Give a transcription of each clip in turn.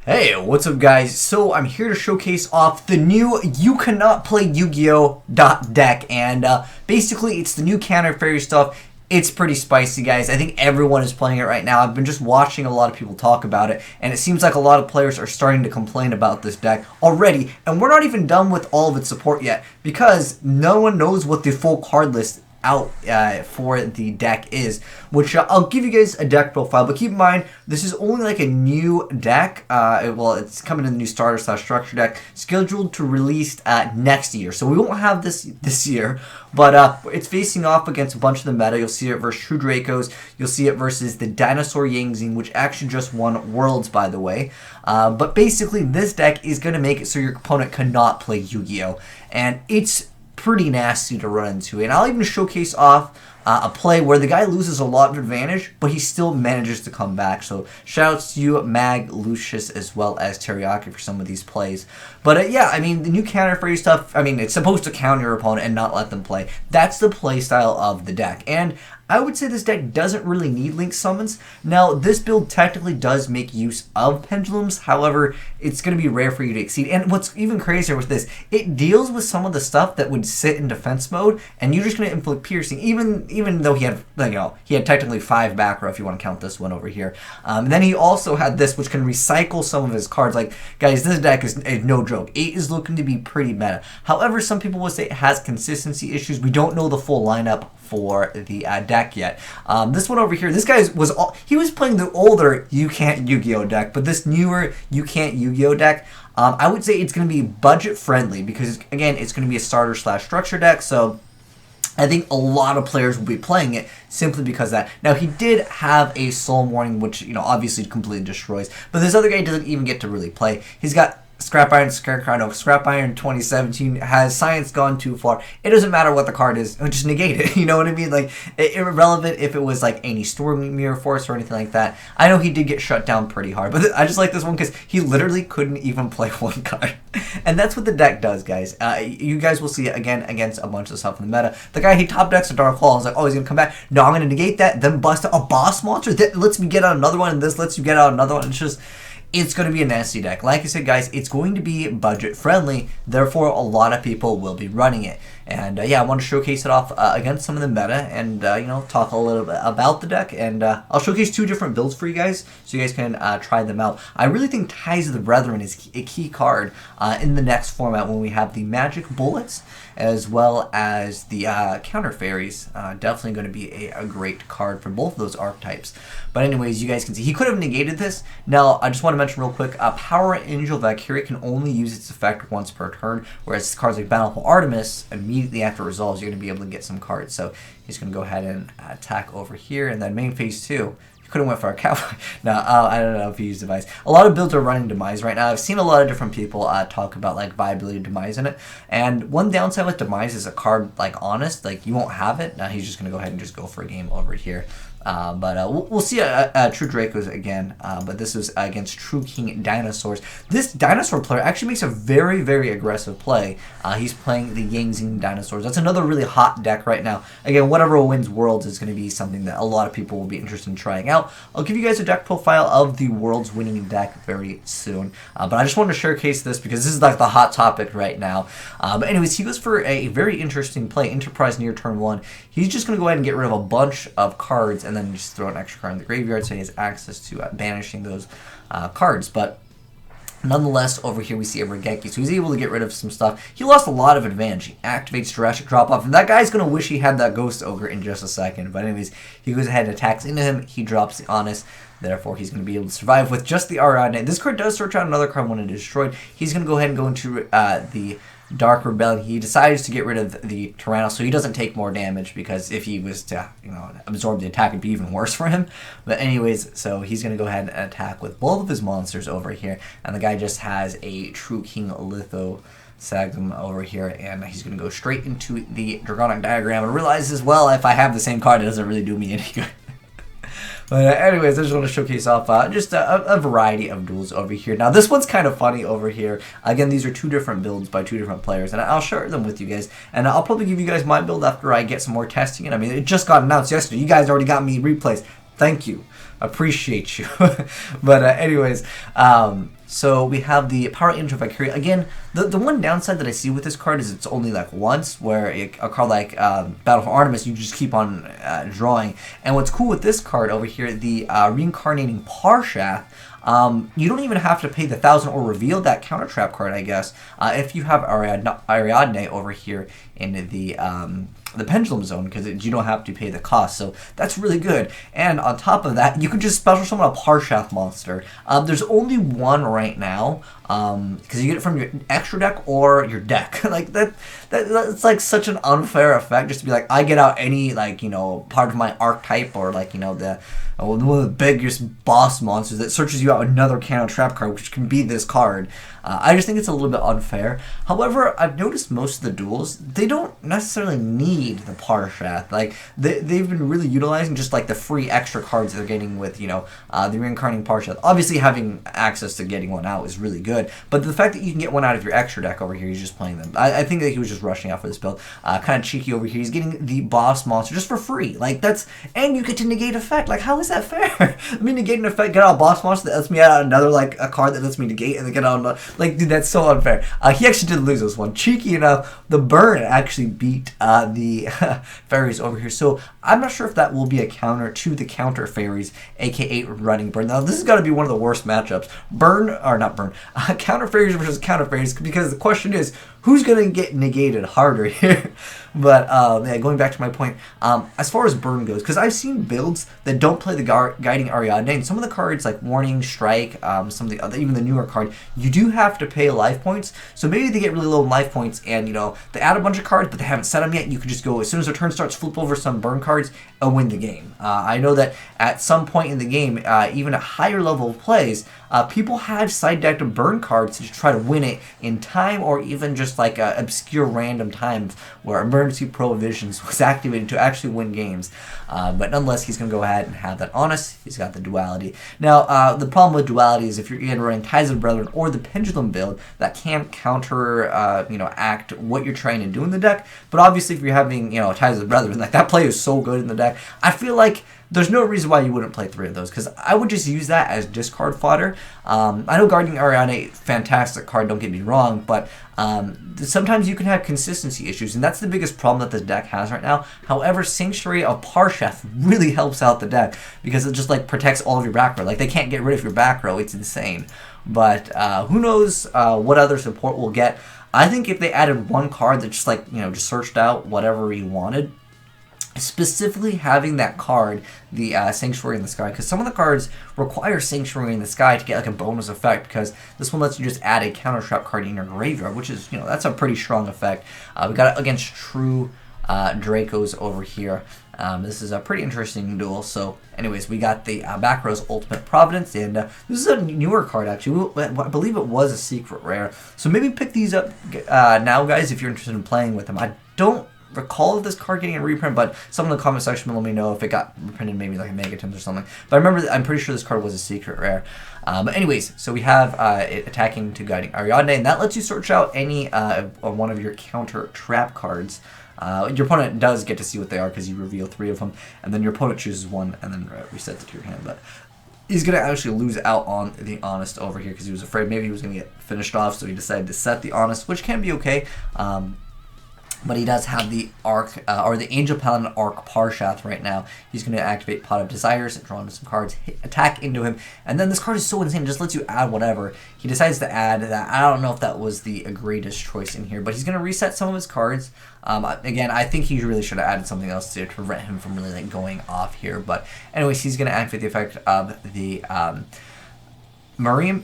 Hey, what's up guys? So I'm here to showcase off the new You Cannot Play Yu-Gi-Oh! Deck, and basically it's the new counter fairy stuff. It's pretty spicy, guys. I think everyone is playing it right now. I've been just watching a lot of people talk about it, and it seems like a lot of players are starting to complain about this deck already, and we're not even done with all of its support yet, because no one knows what the full card list out for the deck is, which I'll give you guys a deck profile, but keep in mind this is only like a new deck. Well, it's coming in the new starter / structure deck, scheduled to release next year, so we won't have this year, but it's facing off against a bunch of the meta. You'll see it versus True Dracos, you'll see it versus the Dinosaur Yangzing, which actually just won Worlds, by the way. But basically this deck is going to make it so your opponent cannot play Yu-Gi-Oh! And it's pretty nasty to run into, and I'll even showcase off a play where the guy loses a lot of advantage, but he still manages to come back. So shoutouts to you, Mag, Lucius, as well as Teriyaki for some of these plays. But yeah, I mean, the new counter fairy stuff, I mean, it's supposed to counter your opponent and not let them play. That's the play style of the deck, and I would say this deck doesn't really need link summons. Now, this build technically does make use of pendulums, however, it's going to be rare for you to exceed. And what's even crazier with this, it deals with some of the stuff that would sit in defense mode, and you're just going to inflict piercing, even though he had, he had technically 5 back row if you want to count this one over here. Then he also had this, which can recycle some of his cards. Like, guys, this deck is no joke. 8 is looking to be pretty meta. However, some people will say it has consistency issues. We don't know the full lineup for the deck yet. This one over here, this guy he was playing the older You Can't Yu-Gi-Oh! Deck, but this newer You Can't Yu-Gi-Oh! Deck, I would say it's going to be budget friendly because, again, it's going to be a starter / structure deck, so I think a lot of players will be playing it simply because of that. Now, he did have a Soul Warning, which, obviously completely destroys, but this other guy doesn't even get to really play. He's got Scrap Iron, Scarecrow, no, Scrap Iron 2017, has Science gone too far? It doesn't matter what the card is, just negate it, you know what I mean? Like, irrelevant if it was like any Storm Mirror Force or anything like that. I know he did get shut down pretty hard, but I just like this one because he literally couldn't even play one card. And that's what the deck does, guys. You guys will see it again against a bunch of stuff in the meta. The guy, he top decks a Dark Claw. I was like, oh, he's going to come back. No, I'm going to negate that, then bust a boss monster. That lets me get out another one, and this lets you get out another one. It's going to be a nasty deck. Like I said, guys, it's going to be budget friendly, therefore a lot of people will be running it. And yeah, I want to showcase it off against some of the meta and, talk a little bit about the deck. And I'll showcase 2 different builds for you guys so you guys can try them out. I really think Ties of the Brethren is a key card in the next format when we have the Magic Bullets as well as the Counter Fairies. Definitely going to be a great card for both of those archetypes. But anyways, you guys can see he could have negated this. Now, I just want to mention real quick, Power Angel Valkyria can only use its effect once per turn, whereas cards like Bountiful Artemis, immediately after it resolves, you're going to be able to get some cards. So he's going to go ahead and attack over here, and then main phase 2. He could have went for a Cowboy. No, I don't know if he used Demise. A lot of builds are running Demise right now. I've seen a lot of different people talk about like viability of Demise in it. And one downside with Demise is a card like Honest, like you won't have it. Now he's just going to go ahead and just go for a game over here. But we'll see True Dracos again, but this is against True King Dinosaurs. This Dinosaur player actually makes a very, very aggressive play. He's playing the Yangzing Dinosaurs. That's another really hot deck right now. Again, whatever wins Worlds is going to be something that a lot of people will be interested in trying out. I'll give you guys a deck profile of the Worlds winning deck very soon. But I just wanted to showcase this because this is like the hot topic right now. But anyways, he goes for a very interesting play, Enterprise near turn 1. He's just going to go ahead and get rid of a bunch of cards and then just throw an extra card in the graveyard so he has access to banishing those cards. But nonetheless, over here we see a Regeki, so he's able to get rid of some stuff. He lost a lot of advantage. He activates Jurassic Drop-Off, and that guy's going to wish he had that Ghost Ogre in just a second. But anyways, he goes ahead and attacks into him. He drops the Honest. Therefore, he's going to be able to survive with just the Ariadne. This card does search out another card when it is destroyed. He's going to go ahead and go into the Dark Rebellion. He decides to get rid of the Tyrannos, so he doesn't take more damage, because if he was to, absorb the attack, it'd be even worse for him. But anyways, so he's going to go ahead and attack with both of his monsters over here, and the guy just has a True King Litho Sagum over here, and he's going to go straight into the Dragonic Diagram and realizes, well, if I have the same card, it doesn't really do me any good. But anyways, I just want to showcase off just a variety of duels over here. Now, this one's kind of funny over here. Again, these are 2 different builds by 2 different players, and I'll share them with you guys. And I'll probably give you guys my build after I get some more testing. And I mean, it just got announced yesterday. You guys already got me replays. Thank you. appreciate you. But anyways, so we have the Power Angel Valkyria. Again, the one downside that I see with this card is it's only like once, where a card like Battle for Artemis, you just keep on drawing. And what's cool with this card over here, the Reincarnating Parshath, you don't even have to pay the 1,000 or reveal that counter trap card, I guess, if you have Ariadne over here in the Pendulum Zone, because you don't have to pay the cost. So that's really good. And on top of that, you can just special summon a Parshath monster. There's only one right now, because you get it from your extra deck or your deck. Like that's like such an unfair effect, just to be like, I get out any, like, you know, part of my archetype, or like, you know, one of the biggest boss monsters that searches you out another counter trap card, which can be this card. I just think it's a little bit unfair. However, I've noticed most of the duels, they don't necessarily need the Parshath. Like, they've been really utilizing just like the free extra cards they're getting with, you know, the Reincarnating Parshath. Obviously, having access to getting one out is really good, but the fact that you can get one out of your extra deck over here, he's just playing them. I think that he was just rushing out for this build. Kind of cheeky over here. He's getting the boss monster just for free. Like, that's, and you get to negate effect. Like, how is that fair? Let me negate an effect, get out a boss monster that lets me out another, like, a card that lets me negate, and then get out another. Like, dude, that's so unfair. He actually did lose this one. Cheeky enough, the burn actually beat the fairies over here. So I'm not sure if that will be a counter to the counter fairies, aka running burn. Now, this has got to be one of the worst matchups. Counter fairies versus counter fairies, because the question is, who's going to get negated harder here? But yeah, going back to my point, as far as burn goes, because I've seen builds that don't play the Guiding Ariadne, and some of the cards like Warning, Strike, some of the other, even the newer card, you do have to pay life points. So maybe they get really low life points, and, you know, they add a bunch of cards, but they haven't set them yet. You can just go, as soon as their turn starts, flip over some burn cards and win the game. I know that at some point in the game, even at higher level of plays, people had side decked burn cards to try to win it in time, or even just like obscure random times where Emergency Provisions was activated to actually win games. But nonetheless, he's going to go ahead and have that Honest. He's got the Duality. Now, the problem with Duality is if you're either running Ties of the Brethren or the Pendulum build, that can counter, you know, act what you're trying to do in the deck. But obviously, if you're having, you know, Ties of the Brethren, like, that play is so good in the deck, I feel like there's no reason why you wouldn't play 3 of those, because I would just use that as discard fodder. I know Guardian Ariadne, fantastic card, don't get me wrong, but sometimes you can have consistency issues, and that's the biggest problem that this deck has right now. However, Sanctuary of Parshath really helps out the deck, because it just, like, protects all of your back row. Like, they can't get rid of your back row, it's insane. But who knows what other support we'll get. I think if they added one card that just, like, you know, just searched out whatever you wanted, specifically having that card, the Sanctuary in the Sky, because some of the cards require Sanctuary in the Sky to get like a bonus effect, because this one lets you just add a counter trap card in your graveyard, which is, you know, that's a pretty strong effect. We got it against True Dracos over here. This is a pretty interesting duel. So anyways, we got the back row's Ultimate Providence, and this is a newer card actually. I believe it was a secret rare, so maybe pick these up now, guys, if you're interested in playing with them. I don't recall of this card getting a reprint, but someone in the comment section will let me know if it got reprinted, maybe like a NEGATE or something. But I remember, I'm pretty sure this card was a secret rare. But anyways, so we have it attacking to Guiding Ariadne, and that lets you search out any one of your counter trap cards. Your opponent does get to see what they are, because you reveal 3 of them, and then your opponent chooses one and then resets it to your hand. But he's going to actually lose out on the Honest over here, because he was afraid maybe he was going to get finished off, so he decided to set the Honest, which can be okay. But he does have the Arc, or the Angel Paladin Arc Parshath right now. He's going to activate Pot of Desires and draw into some cards, attack into him. And then this card is so insane, it just lets you add whatever. He decides to add that. I don't know if that was the greatest choice in here, but he's going to reset some of his cards. Again, I think he really should have added something else to prevent him from really, like, going off here. But anyways, he's going to activate the effect of the Maria,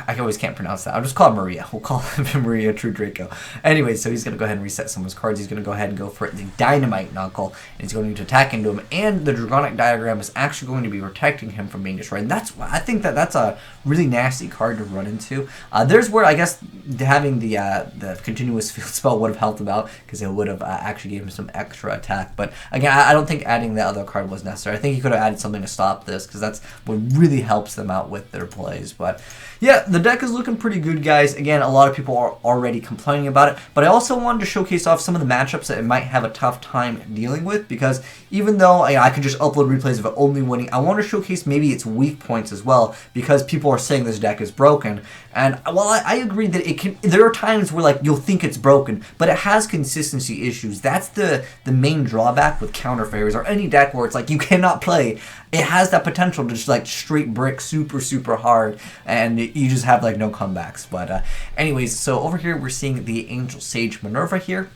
I always can't pronounce that. I'll just call it Maria. We'll call him Maria True Draco. Anyway, so he's going to go ahead and reset some of his cards. He's going to go ahead and go for the Dynamite Knuckle, and he's going to attack into him. And the Dragonic Diagram is actually going to be protecting him from being destroyed. And I think that's a really nasty card to run into. There's where I guess having the Continuous Field spell would have helped him out, because it would have actually gave him some extra attack. But again, I don't think adding the other card was necessary. I think he could have added something to stop this, because that's what really helps them out with their plays. anyways. But yeah, the deck is looking pretty good, guys. Again, a lot of people are already complaining about it, but I also wanted to showcase off some of the matchups that it might have a tough time dealing with, because even though I could just upload replays of it only winning, I want to showcase maybe its weak points as well, because people are saying this deck is broken. And while I agree that it can, there are times where like you'll think it's broken, but it has consistency issues. That's the main drawback with counter fairies or any deck where it's like you cannot play. It has that potential to just like straight brick super hard, and you just have like no comebacks. But anyways, so over here we're seeing the Angel Sage Minerva here.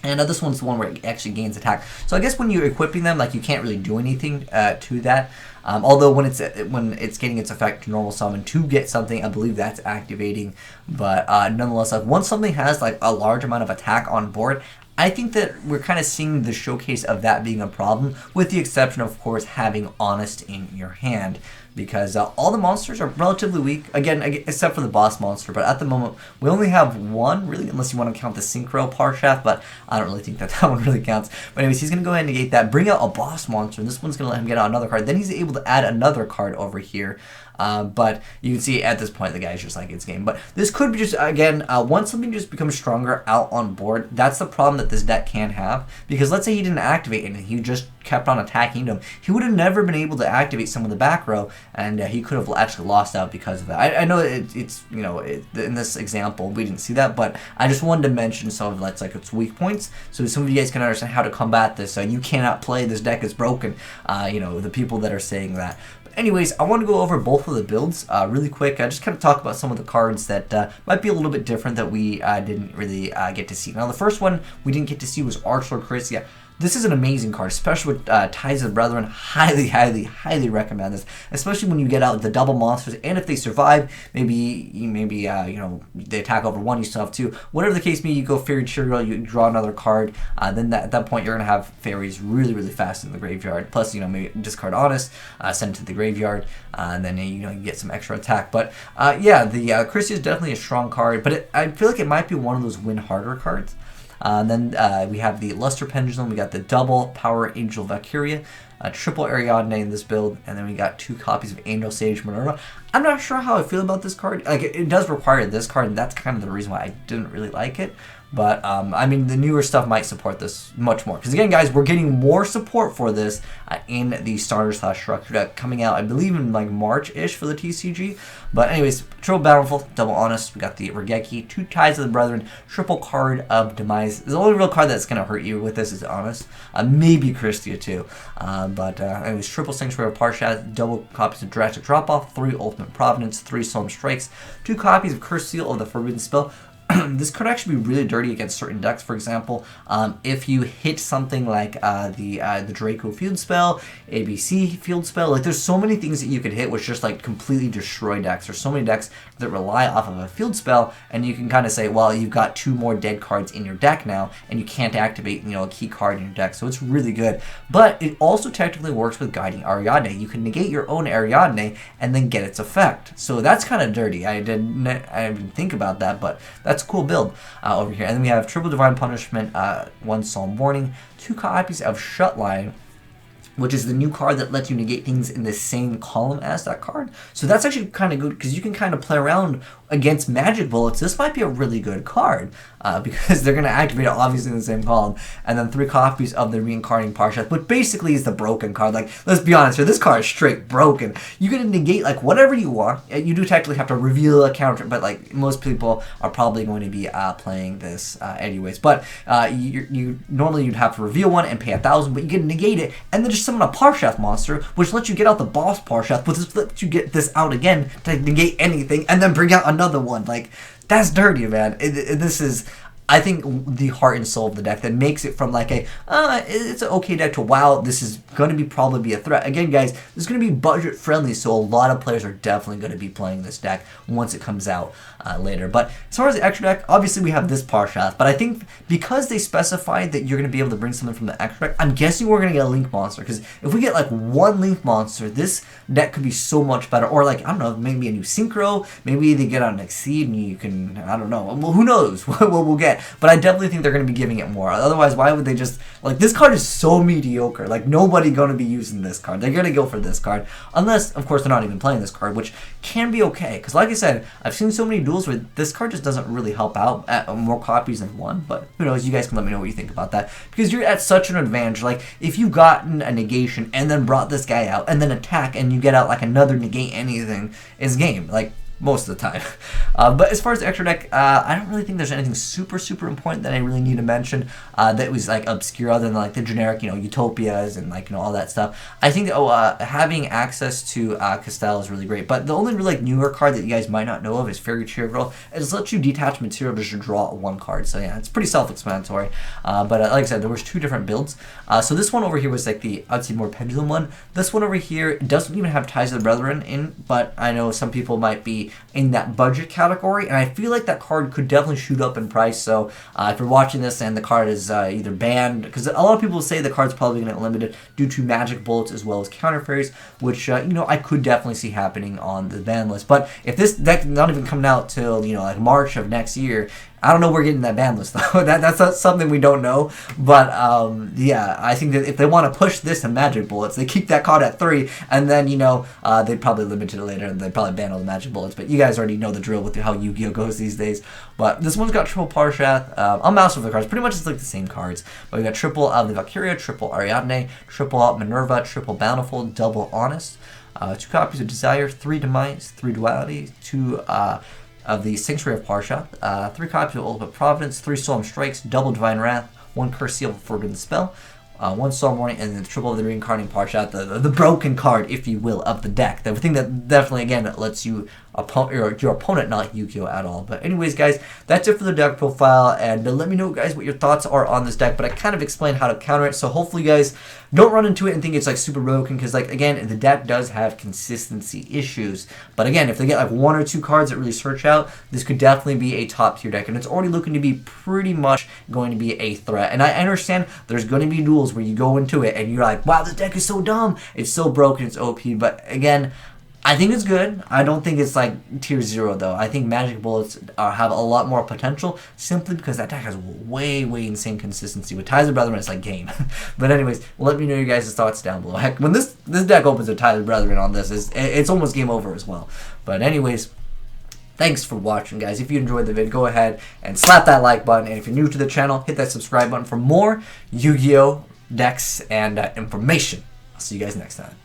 And this one's the one where it actually gains attack. So I guess when you're equipping them, like you can't really do anything to that. Although when it's getting its effect normal summon to get something, I believe that's activating. But nonetheless, like once something has like a large amount of attack on board, I think that we're kind of seeing the showcase of that being a problem, with the exception of course having Honest in your hand, because all the monsters are relatively weak, again except for the boss monster. But at the moment we only have one really, unless you want to count the Synchro Parshaft, but I don't really think that one really counts. But anyways, he's going to go ahead and negate that, bring out a boss monster, and this one's going to let him get out another card. Then he's able to add another card over here. But you can see at this point the guy's just like, it's game. But this could be just, again, once something just becomes stronger out on board, that's the problem that this deck can have. Because let's say he didn't activate and he just kept on attacking him, he would have never been able to activate some of the back row, and he could have actually lost out because of that. I know it's you know, in this example we didn't see that, but I just wanted to mention some of its weak points, so some of you guys can understand how to combat this. You cannot play, this deck is broken, you know, the people that are saying that. Anyways, I want to go over both of the builds really quick. I just kind of talk about some of the cards that might be a little bit different that we didn't really get to see. Now, the first one we didn't get to see was Archlord Christia. This is an amazing card, especially with Ties of the Brethren. Highly recommend this, especially when you get out the double monsters, and if they survive, maybe you know, they attack over one, you still have two. Whatever the case may be, you go Fairy Cheerio, you draw another card. Then at that point, you're gonna have fairies really fast in the graveyard. Plus, you know, maybe discard Honest, send it to the graveyard, and then you know, you get some extra attack. But yeah, the Christia is definitely a strong card, but I feel like it might be one of those win harder cards. Then we have the Luster Pendulum, we got the double Power Angel Valkyria, triple Ariadne in this build, and then we got 2 copies of Angel Sage Minerva. I'm not sure how I feel about this card. Like, it does require this card, and that's kind of the reason why I didn't really like it. But, I mean, the newer stuff might support this much more. Because, again, guys, we're getting more support for this in the Starter/Structure deck coming out, I believe, in, like, March-ish for the TCG. But, anyways, triple Bountiful, double Honest. We got the Regeki, 2 Ties of the Brethren, triple Card of Demise. The only real card that's going to hurt you with this is Honest. Maybe Christia, too. Anyways, triple Sanctuary of Parshath, double copies of Drastic Drop-Off, 3 Ultimate Providence, 3 Solemn Strikes, 2 copies of Curse Seal of the Forbidden Spell. This could actually be really dirty against certain decks. For example, if you hit something like the Draco Field Spell, ABC Field Spell, like there's so many things that you could hit which just like completely destroy decks. There's so many decks that rely off of a field spell, and you can kind of say, well, you've got 2 more dead cards in your deck now, and you can't activate, you know, a key card in your deck. So it's really good. But it also technically works with Guiding Ariadne. You can negate your own Ariadne and then get its effect. So that's kind of dirty. I didn't think about that, but that's a cool build over here. And then we have triple Divine Punishment, 1 Solemn Warning, 2 copies of Shutline, which is the new card that lets you negate things in the same column as that card. So that's actually kind of good, because you can kind of play around against magic bullets. This might be a really good card, because they're going to activate it obviously in the same column. And then 3 copies of the Reincarnating Parshath, which basically is the broken card. Like, let's be honest here, this card is straight broken. You can negate like whatever you want. You do technically have to reveal a counter, but like most people are probably going to be playing this anyways. But normally you'd have to reveal one and pay 1,000, but you can negate it and then just summon a Parshath monster, which lets you get out the boss Parshath, which just lets you get this out again to negate anything, and then bring out another one. Like, that's dirty, man. This is, I think, the heart and soul of the deck that makes it from like a, it's an okay deck to, wow, this is going to be probably be a threat. Again, guys, this is going to be budget friendly, so a lot of players are definitely going to be playing this deck once it comes out later. But as far as the extra deck, obviously we have this Parshath, but I think because they specified that you're going to be able to bring something from the extra deck, I'm guessing we're going to get a Link Monster, because if we get like 1 Link Monster, this deck could be so much better. Or like, I don't know, maybe a new Synchro, maybe they get on Exceed and you can, I don't know, well, who knows what we'll get. but I definitely think they're going to be giving it more. Otherwise, why would they just, like, this card is so mediocre. Like, nobody going to be using this card. They're going to go for this card, unless, of course, they're not even playing this card, which can be okay. Because, like I said, I've seen so many duels where this card just doesn't really help out at more copies than one. But who knows? You guys can let me know what you think about that, because you're at such an advantage. Like, if you've gotten a negation and then brought this guy out and then attack and you get out like another negate anything, is game. Like, most of the time. But as far as the extra deck, I don't really think there's anything super important that I really need to mention that was like obscure other than like the generic, utopias and like, all that stuff. I think having access to Castell is really great. But the only really like newer card that you guys might not know of is Fairy Cheer Girl. It just lets you detach material to just draw one card. So yeah, it's pretty self-explanatory. But like I said, there was 2 different builds. So this one over here was like the, I'd say, more pendulum one. This one over here doesn't even have Ties of the Brethren in, but I know some people might be in that budget category, and I feel like that card could definitely shoot up in price. So if you're watching this and the card is either banned, because a lot of people say the card's probably going to get limited due to magic bullets as well as counter fairies, which I could definitely see happening on the ban list. But if this deck not even coming out till like March of next year, I don't know where getting that ban list though. That's not something we don't know. But yeah, I think that if they want to push this to magic bullets, they keep that card at 3, and then they'd probably limit it later and they'd probably ban all the magic bullets. But you guys already know the drill with how Yu-Gi-Oh goes these days. But this one's got triple Parshath. I'll mouse over the cards. Pretty much it's like the same cards. But we got triple the Valkyria, triple Ariadne, triple Minerva, triple Bountiful, double Honest, 2 copies of Desire, 3 Demise, 3 Duality, 2 of the Sanctuary of Parshath, 3 copies of Ultimate Providence, 3 Solemn Strikes, double Divine Wrath, 1 Curse Seal of Forbidden Spell, 1 Solemn Warning, and then triple of the Reincarnating Parshath, the broken card, if you will, of the deck. The thing that definitely, again, lets you your opponent not like Yu-Gi-Oh at all. But anyways, guys, that's it for the deck profile, and let me know, guys, what your thoughts are on this deck. But I kind of explained how to counter it, so hopefully you guys don't run into it and think it's like super broken, because like again, the deck does have consistency issues. But again, if they get like 1 or 2 cards that really search out, this could definitely be a top tier deck, and it's already looking to be pretty much going to be a threat. And I understand there's going to be duels where you go into it and you're like, wow, this deck is so dumb, it's so broken, it's OP. But again, I think it's good. I don't think it's like tier 0 though. I think Magic Bullets have a lot more potential, simply because that deck has way insane consistency. With Ties of Brethren, it's like game. But anyways, let me know your guys' thoughts down below. Heck, when this deck opens with Ties of Brethren on this, it's almost game over as well. But anyways, thanks for watching, guys. If you enjoyed the vid, go ahead and slap that like button. And if you're new to the channel, hit that subscribe button for more Yu-Gi-Oh decks and information. I'll see you guys next time.